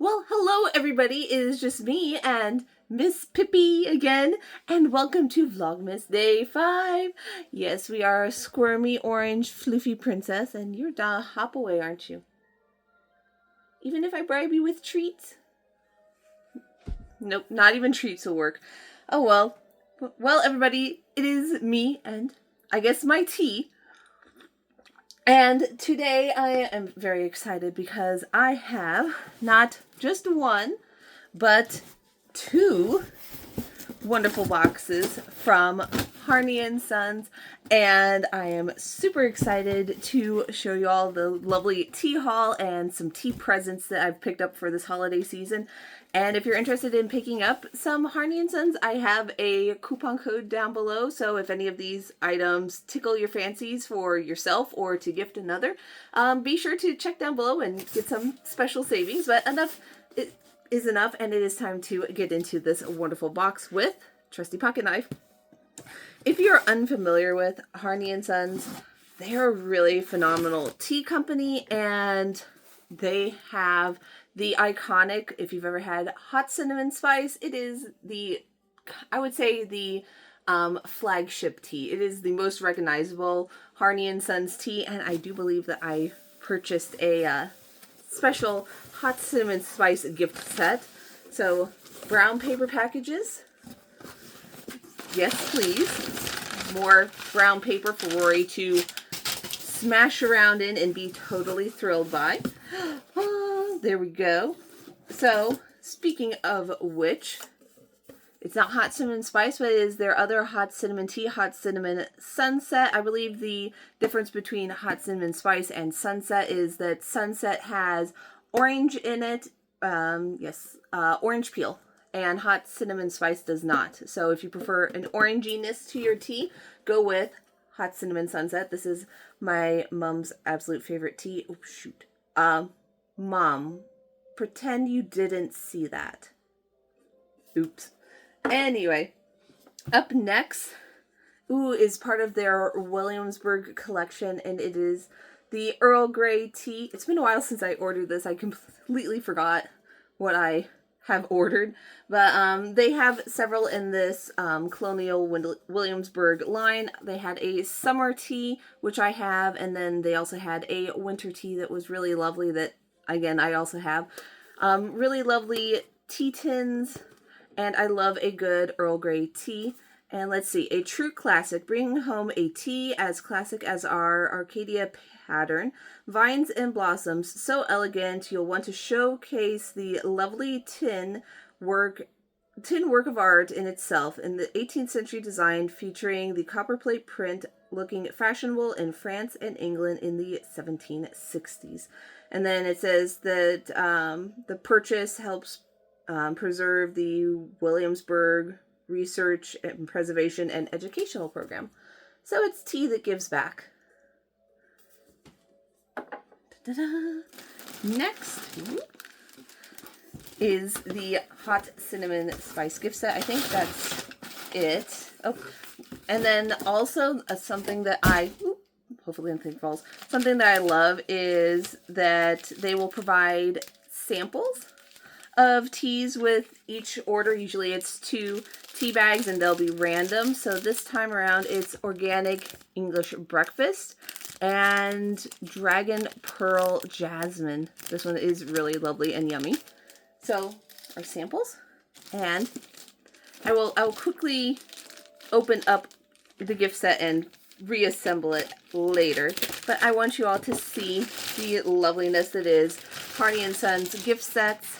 Well, hello everybody, it is just me and Miss Pippi again, and welcome to Vlogmas Day 5. Yes, we are a squirmy orange floofy princess, and you're down a hop away, aren't you? Even if I bribe you with treats? Nope, not even treats will work. Oh well. Well, everybody, it is me and I guess my tea. And today I am very excited because I have not just one, but two wonderful boxes from Harney and Sons, and I am super excited to show you all the lovely tea haul and some tea presents that I've picked up for this holiday season. And if you're interested in picking up some Harney and Sons, I have a coupon code down below, so if any of these items tickle your fancies for yourself or to gift another, be sure to check down below and get some special savings. But enough is enough, and it is time to get into this wonderful box with trusty pocket knife. If you're unfamiliar with Harney and Sons, they are a really phenomenal tea company, and they have the iconic, if you've ever had hot cinnamon spice, it is the, I would say, the flagship tea. It is the most recognizable Harney and Sons tea, and I do believe that I purchased a special hot cinnamon spice gift set. So, brown paper packages. Yes, please. More brown paper for Rory to smash around in and be totally thrilled by. Oh, there we go. So, speaking of which, it's not hot cinnamon spice, but it is their other hot cinnamon tea, hot cinnamon sunset. I believe the difference between hot cinnamon spice and sunset is that sunset has orange in it. Orange peel. And hot cinnamon spice does not. So if you prefer an oranginess to your tea, go with hot cinnamon sunset. This is my mom's absolute favorite tea. Oh, shoot. Mom, pretend you didn't see that. Oops. Anyway, up next, is part of their Williamsburg collection, and it is the Earl Grey tea. It's been a while since I ordered this. I completely forgot what I have ordered, but they have several in this Colonial Williamsburg line. They had a summer tea, which I have, and then they also had a winter tea that was really lovely that, again, I also have. Really lovely tea tins, and I love a good Earl Grey tea. And let's see, a true classic, bringing home a tea as classic as our Arcadia pattern. Vines and blossoms, so elegant, you'll want to showcase the lovely tin work of art in itself. In the 18th century design, featuring the copperplate print, looking fashionable in France and England in the 1760s. And then it says that the purchase helps preserve the Williamsburg Research and Preservation and Educational Program. So it's tea that gives back. Ta-da! Next is the hot cinnamon spice gift set. I think that's it. Oh, and then also something that hopefully nothing falls. Something that I love is that they will provide samples of teas with each order. Usually it's 2 tea bags and they'll be random. So this time around it's organic English breakfast and dragon pearl jasmine. This one is really lovely and yummy. So our samples, and I will quickly open up the gift set and reassemble it later. But I want you all to see the loveliness that is Harney and Sons gift sets.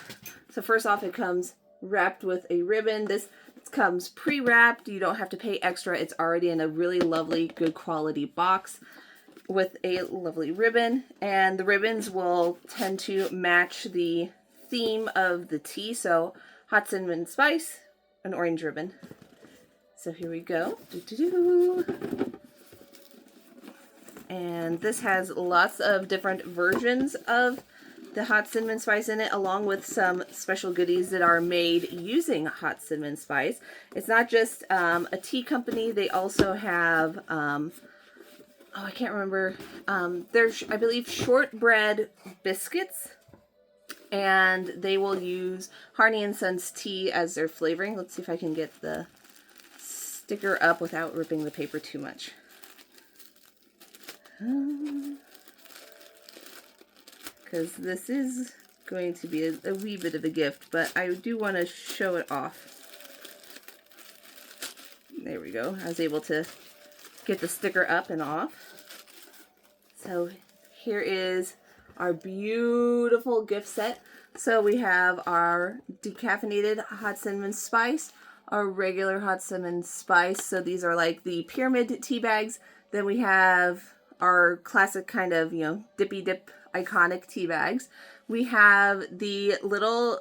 So first off, it comes wrapped with a ribbon. This comes pre-wrapped. You don't have to pay extra. It's already in a really lovely, good quality box with a lovely ribbon. And the ribbons will tend to match the theme of the tea. So hot cinnamon spice, an orange ribbon. So here we go. And this has lots of different versions of the hot cinnamon spice in it, along with some special goodies that are made using hot cinnamon spice. It's not just a tea company. They also have, I can't remember, there's, I believe, shortbread biscuits and they will use Harney and Sons tea as their flavoring. Let's see if I can get the sticker up without ripping the paper too much. Because this is going to be a wee bit of a gift, but I do want to show it off. There we go. I was able to get the sticker up and off. So here is our beautiful gift set. So we have our decaffeinated hot cinnamon spice, our regular hot cinnamon spice. So these are like the pyramid tea bags. Then we have our classic kind of, you know, dippy dip iconic tea bags. We have the little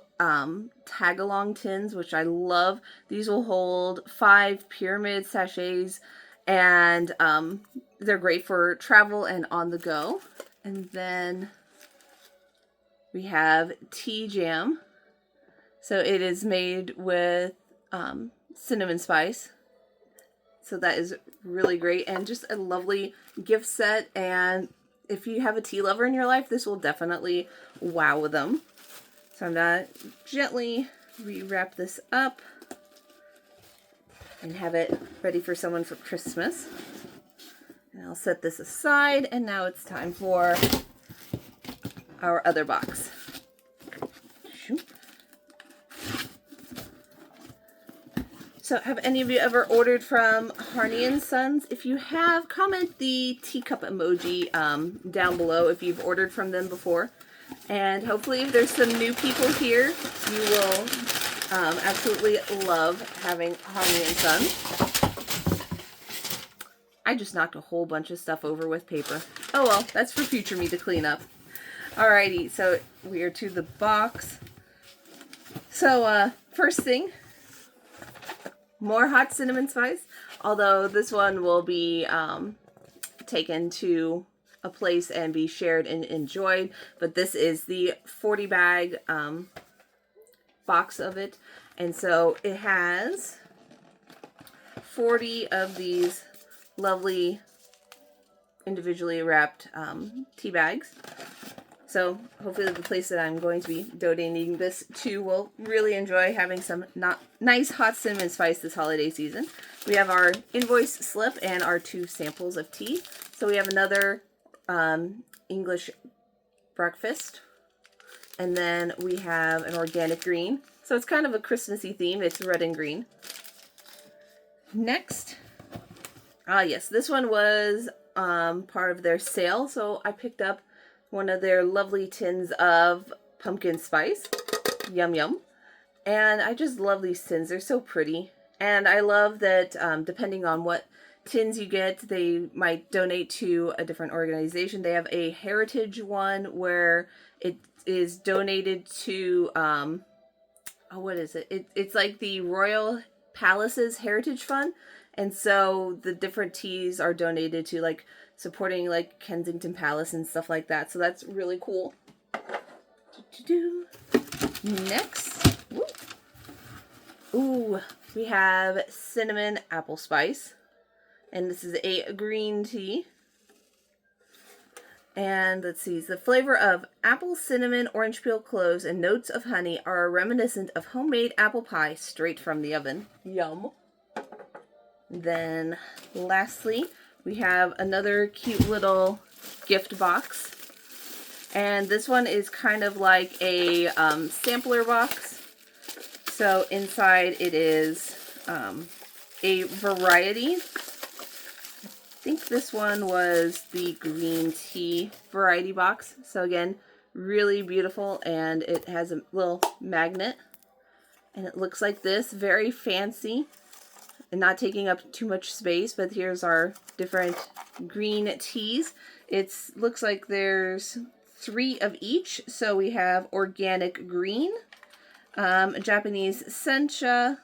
tag-along tins, which I love. These will hold 5 pyramid sachets, and they're great for travel and on the go. And then we have tea jam. So it is made with cinnamon spice. So that is really great and just a lovely gift set. And if you have a tea lover in your life, this will definitely wow them. So I'm going to gently rewrap this up and have it ready for someone for Christmas. And I'll set this aside, and now it's time for our other box. So have any of you ever ordered from Harney and Sons? If you have, comment the teacup emoji down below if you've ordered from them before. And hopefully if there's some new people here, you will absolutely love having Harney and Sons. I just knocked a whole bunch of stuff over with paper. Oh well, that's for future me to clean up. Alrighty, so we are to the box. So first thing, more hot cinnamon spice, although this one will be taken to a place and be shared and enjoyed. But this is the 40 bag box of it. And so it has 40 of these lovely individually wrapped tea bags. So hopefully the place that I'm going to be donating this to will really enjoy having some nice hot cinnamon spice this holiday season. We have our invoice slip and our 2 samples of tea. So we have another English breakfast. And then we have an organic green. So it's kind of a Christmassy theme. It's red and green. Next. Yes, this one was part of their sale. So I picked up one of their lovely tins of pumpkin spice. Yum, yum. And I just love these tins. They're so pretty. And I love that depending on what tins you get, they might donate to a different organization. They have a heritage one where it is donated to, what is it? It's like the Royal Palace's Heritage Fund. And so the different teas are donated to, like, supporting like Kensington Palace and stuff like that. So that's really cool. Next. Ooh, we have cinnamon apple spice. And this is a green tea. And let's see, the flavor of apple, cinnamon, orange peel, cloves, and notes of honey are reminiscent of homemade apple pie straight from the oven. Yum. Then lastly, we have another cute little gift box. And this one is kind of like a sampler box. So inside it is a variety. I think this one was the green tea variety box. So again, really beautiful, and it has a little magnet. And it looks like this, very fancy. And not taking up too much space, but here's our different green teas. It looks like there's 3 of each. So we have organic green, Japanese sencha,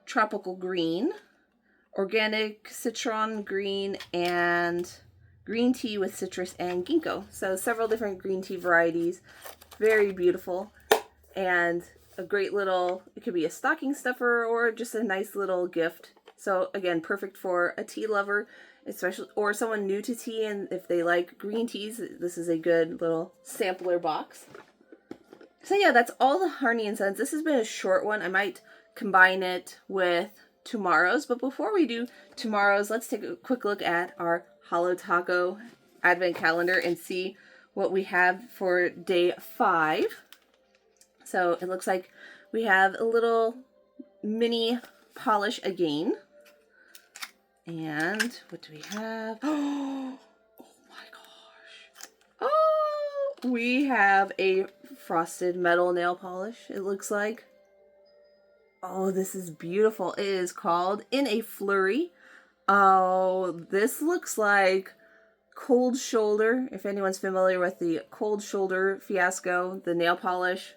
tropical green, organic citron green, and green tea with citrus and ginkgo. So several different green tea varieties. Very beautiful. And a great little, it could be a stocking stuffer or just a nice little gift. So again, perfect for a tea lover, especially, or someone new to tea, and if they like green teas, this is a good little sampler box. So yeah, that's all the Harney and Sons. This has been a short one. I might combine it with tomorrow's, but before we do tomorrow's, let's take a quick look at our Holo Taco advent calendar and see what we have for day 5. So it looks like we have a little mini polish again. And what do we have? Oh my gosh. Oh, we have a frosted metal nail polish, it looks like. Oh, this is beautiful. It is called In a Flurry. Oh, this looks like Cold Shoulder. If anyone's familiar with the Cold Shoulder fiasco, the nail polish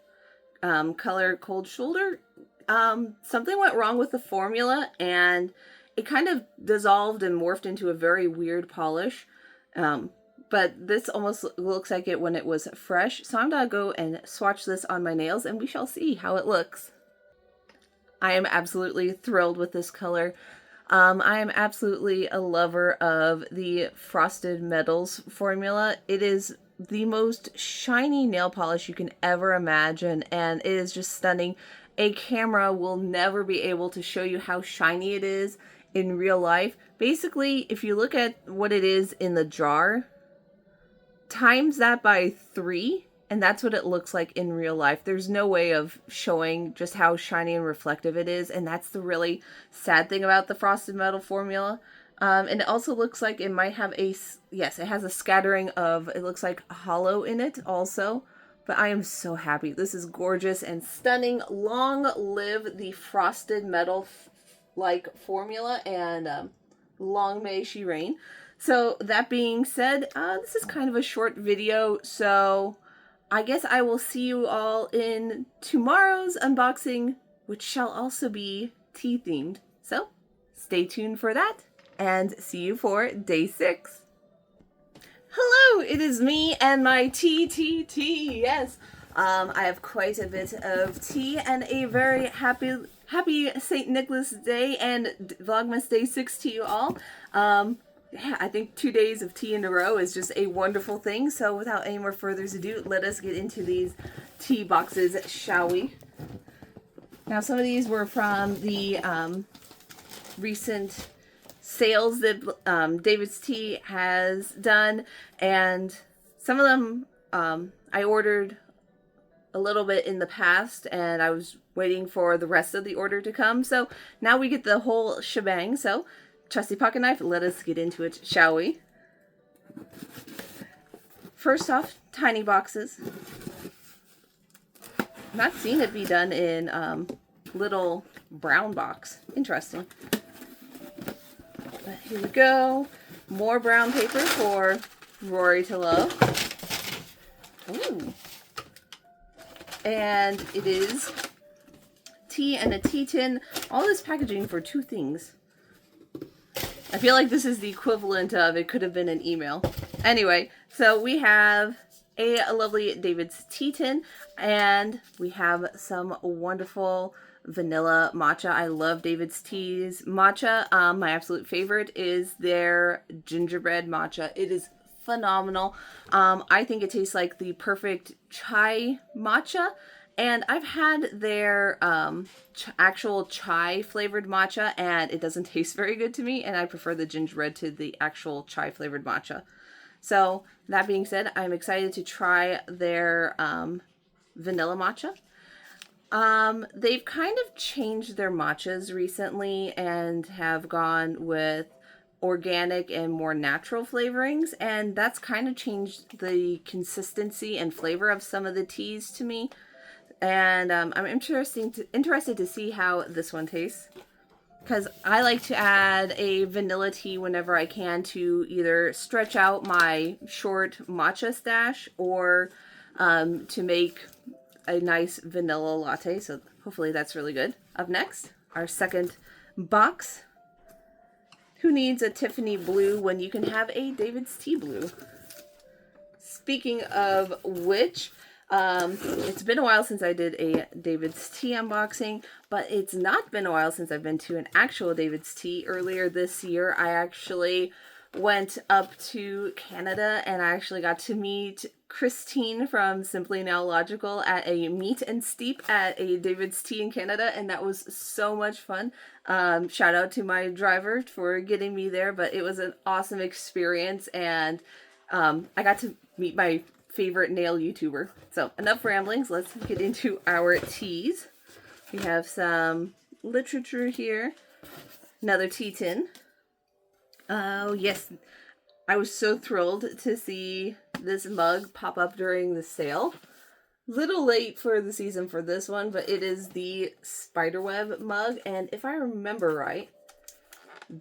color Cold Shoulder, something went wrong with the formula and it kind of dissolved and morphed into a very weird polish. But this almost looks like it when it was fresh. So I'm going to go and swatch this on my nails and we shall see how it looks. I am absolutely thrilled with this color. I am absolutely a lover of the Frosted Metals formula. It is the most shiny nail polish you can ever imagine, and it is just stunning. A camera will never be able to show you how shiny it is in real life. Basically, if you look at what it is in the jar, times that by 3, and that's what it looks like in real life. There's no way of showing just how shiny and reflective it is, and that's the really sad thing about the Frosted Metal formula. And it also looks like it might have a, yes, it has a scattering of, it looks like Holo in it also. But I am so happy. This is gorgeous and stunning. Long live the Frosted Metal like formula, and long may she reign. So that being said, this is kind of a short video, so I guess I will see you all in tomorrow's unboxing, which shall also be tea themed. So stay tuned for that and see you for day 6. Hello, it is me and my tea. Yes, I have quite a bit of tea and a very happy St. Nicholas Day and Vlogmas Day 6 to you all. Yeah, I think 2 days of tea in a row is just a wonderful thing. So without any more further ado, let us get into these tea boxes, shall we? Now, some of these were from the recent sales that David's Tea has done, and some of them I ordered a little bit in the past, and I was waiting for the rest of the order to come. So now we get the whole shebang. So trusty pocket knife, let us get into it, shall we? First off, tiny boxes. Not seen it be done in little brown box. Interesting. But here we go. More brown paper for Rory to love. Ooh. And it is tea and a tea tin. All this packaging for 2 things. I feel like this is the equivalent of it could have been an email. Anyway, so we have a lovely David's Tea tin, and we have some wonderful vanilla matcha. I love David's Tea's matcha. My absolute favorite is their gingerbread matcha. It is phenomenal. I think it tastes like the perfect chai matcha. And I've had their actual chai flavored matcha, and it doesn't taste very good to me, and I prefer the gingerbread to the actual chai flavored matcha. So that being said, I'm excited to try their vanilla matcha. They've kind of changed their matchas recently and have gone with organic and more natural flavorings, and that's kind of changed the consistency and flavor of some of the teas to me. And I'm interested to see how this one tastes, because I like to add a vanilla tea whenever I can to either stretch out my short matcha stash or to make a nice vanilla latte. So hopefully that's really good. Up next, our second box. Who needs a Tiffany blue when you can have a David's Tea blue? Speaking of which, it's been a while since I did a David's Tea unboxing, but it's not been a while since I've been to an actual David's Tea. Earlier this year, I actually went up to Canada and I actually got to meet Christine from Simply Now Logical at a meet and steep at a DavidsTea in Canada, and that was so much fun. Shout out to my driver for getting me there, but it was an awesome experience, and I got to meet my favorite nail YouTuber. So enough ramblings, let's get into our teas. We have some literature here, another tea tin. Oh yes, I was so thrilled to see this mug pop up during the sale. Little late for the season for this one, but it is the spiderweb mug, and if I remember right,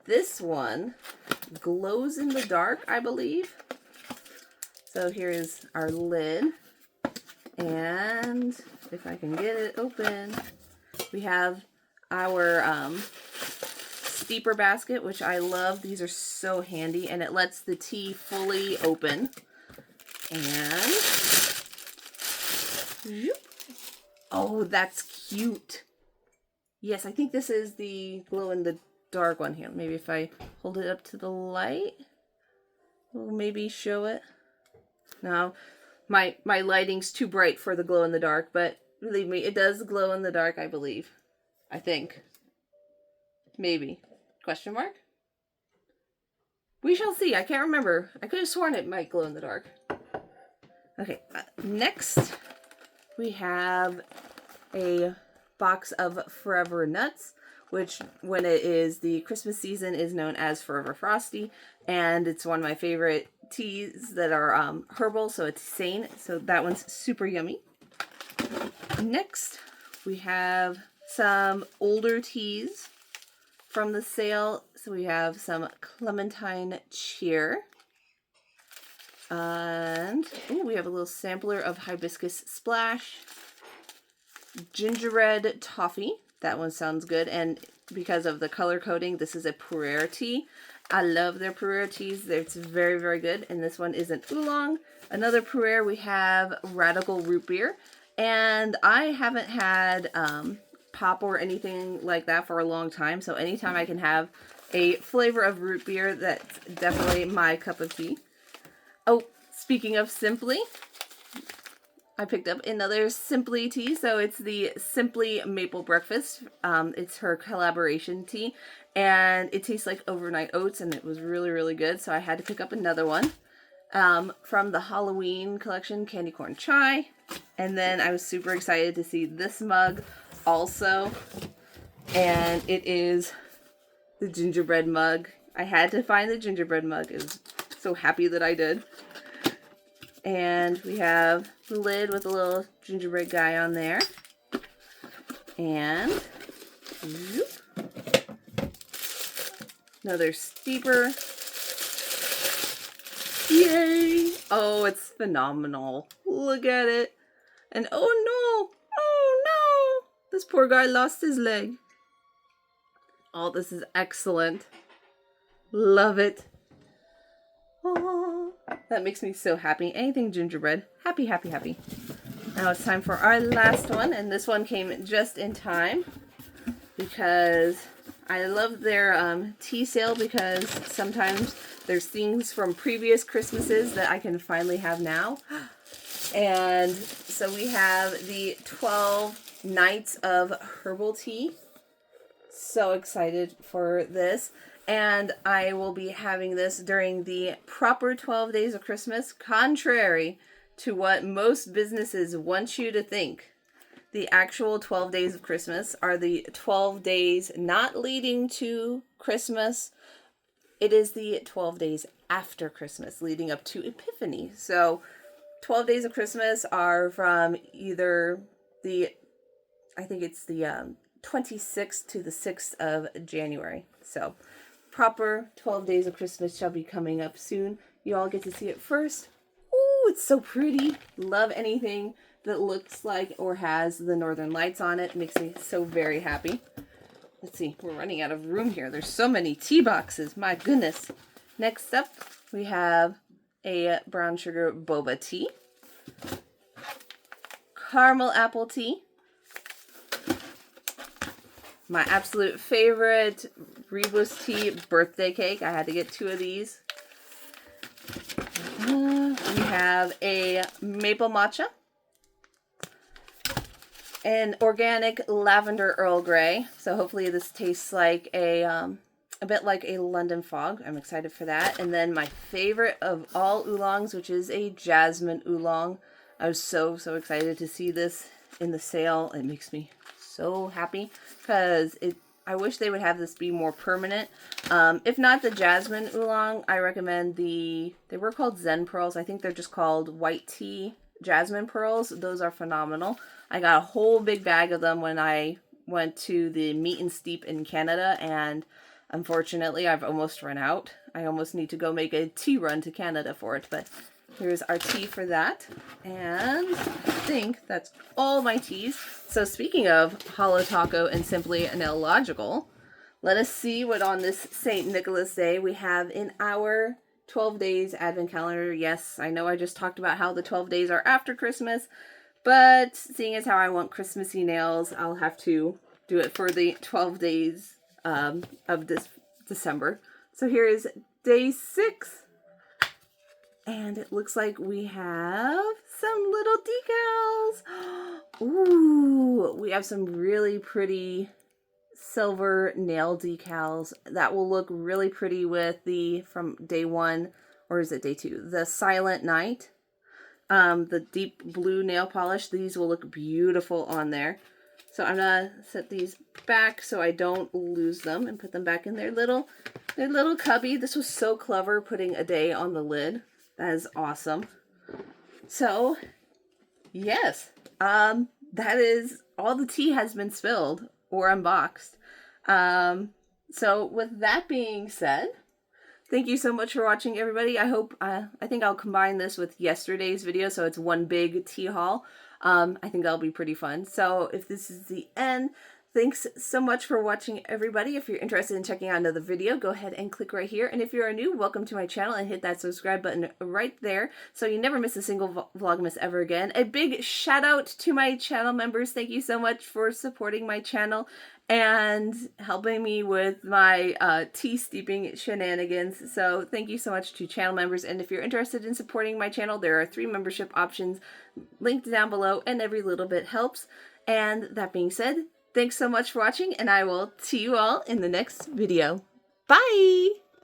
this one glows in the dark, I believe. So here is our lid, and if I can get it open, we have our steeper basket, which I love. These are so handy, and it lets the tea fully open. And oh, that's cute. Yes, I think this is the glow in the dark one here. Maybe if I hold it up to the light, we'll maybe show it. No, my lighting's too bright for the glow in the dark, but believe me, it does glow in the dark, I believe. I think. Maybe. Question mark? We shall see. I can't remember. I could have sworn it might glow in the dark. Okay, next we have a box of Forever Nuts, which when it is the Christmas season is known as Forever Frosty, and it's one of my favorite teas that are herbal, so it's sane, so that one's super yummy. Next, we have some older teas from the sale. So we have some Clementine Cheer, and ooh, we have a little sampler of Hibiscus Splash, Gingerbread Toffee. That one sounds good, and because of the color coding, this is a Pu'er tea. I love their Pu'er teas. It's very, very good. And this one is an oolong. Another Pu'er, we have Radical Root Beer. And I haven't had pop or anything like that for a long time. So anytime I can have a flavor of root beer, that's definitely my cup of tea. Oh, speaking of Simply, I picked up another Simply tea. So it's the Simply Maple Breakfast. It's her collaboration tea. And it tastes like overnight oats, and it was really, really good. So I had to pick up another one from the Halloween collection, Candy Corn Chai. And then I was super excited to see this mug also. And it is the gingerbread mug. I had to find the gingerbread mug. I was so happy that I did. And we have the lid with a little gingerbread guy on there. And whoop, another steeper. Yay! Oh, it's phenomenal. Look at it. And oh no! This poor guy lost his leg. Oh, this is excellent. Love it. Oh, that makes me so happy. Anything gingerbread. Happy, happy, happy. Now it's time for our last one, and this one came just in time because I love their tea sale, because sometimes there's things from previous Christmases that I can finally have now. And so we have the 12 Nights of Herbal Tea. So excited for this. And I will be having this during the proper 12 days of Christmas, contrary to what most businesses want you to think. The actual 12 days of Christmas are the 12 days not leading to Christmas. It is the 12 days after Christmas, leading up to Epiphany. So 12 days of Christmas are from either I think it's the 26th to the 6th of January. So proper 12 days of Christmas shall be coming up soon. You all get to see it first. Ooh, it's so pretty. Love anything that looks like or has the Northern Lights on it. Makes me so very happy. Let's see, we're running out of room here. There's so many tea boxes. My goodness. Next up, we have a brown sugar boba tea, caramel apple tea, my absolute favorite Rebus tea birthday cake. I had to get 2 of these. We have a maple matcha, an organic lavender Earl Grey. So hopefully this tastes like a bit like a London fog. I'm excited for that. And then my favorite of all oolongs, which is a jasmine oolong. I was so excited to see this in the sale. It makes me so happy because I wish they would have this be more permanent. If not the jasmine oolong, I recommend they were called Zen pearls. I think they're just called white tea jasmine pearls. Those are phenomenal. I got a whole big bag of them when I went to the Meet and Steep in Canada, and unfortunately I've almost run out. I almost need to go make a tea run to Canada for it, but here's our tea for that. And I think that's all my teas. So speaking of Holo Taco and Simply Illogical, let us see what on this St. Nicholas Day we have in our 12 days advent calendar. Yes, I know I just talked about how the 12 days are after Christmas, but seeing as how I want Christmassy nails, I'll have to do it for the 12 days of this December. So here is day 6. And it looks like we have some little decals. Ooh, we have some really pretty silver nail decals that will look really pretty with the, from day 1, or is it day 2? The Silent Night. The deep blue nail polish. These will look beautiful on there. So I'm gonna set these back so I don't lose them and put them back in their little cubby. This was so clever, putting a day on the lid. That is awesome. So, yes, that is all the tea has been spilled or unboxed. So with that being said, thank you so much for watching, everybody. I hope, I think I'll combine this with yesterday's video, so it's one big tea haul. I think that'll be pretty fun. So if this is the end, thanks so much for watching, everybody. If you're interested in checking out another video, go ahead and click right here. And if you are new, welcome to my channel, and hit that subscribe button right there so you never miss a single Vlogmas ever again. A big shout out to my channel members. Thank you so much for supporting my channel and helping me with my tea steeping shenanigans. So thank you so much to channel members. And if you're interested in supporting my channel, there are 3 membership options linked down below, and every little bit helps. And that being said, thanks so much for watching, and I will see you all in the next video. Bye!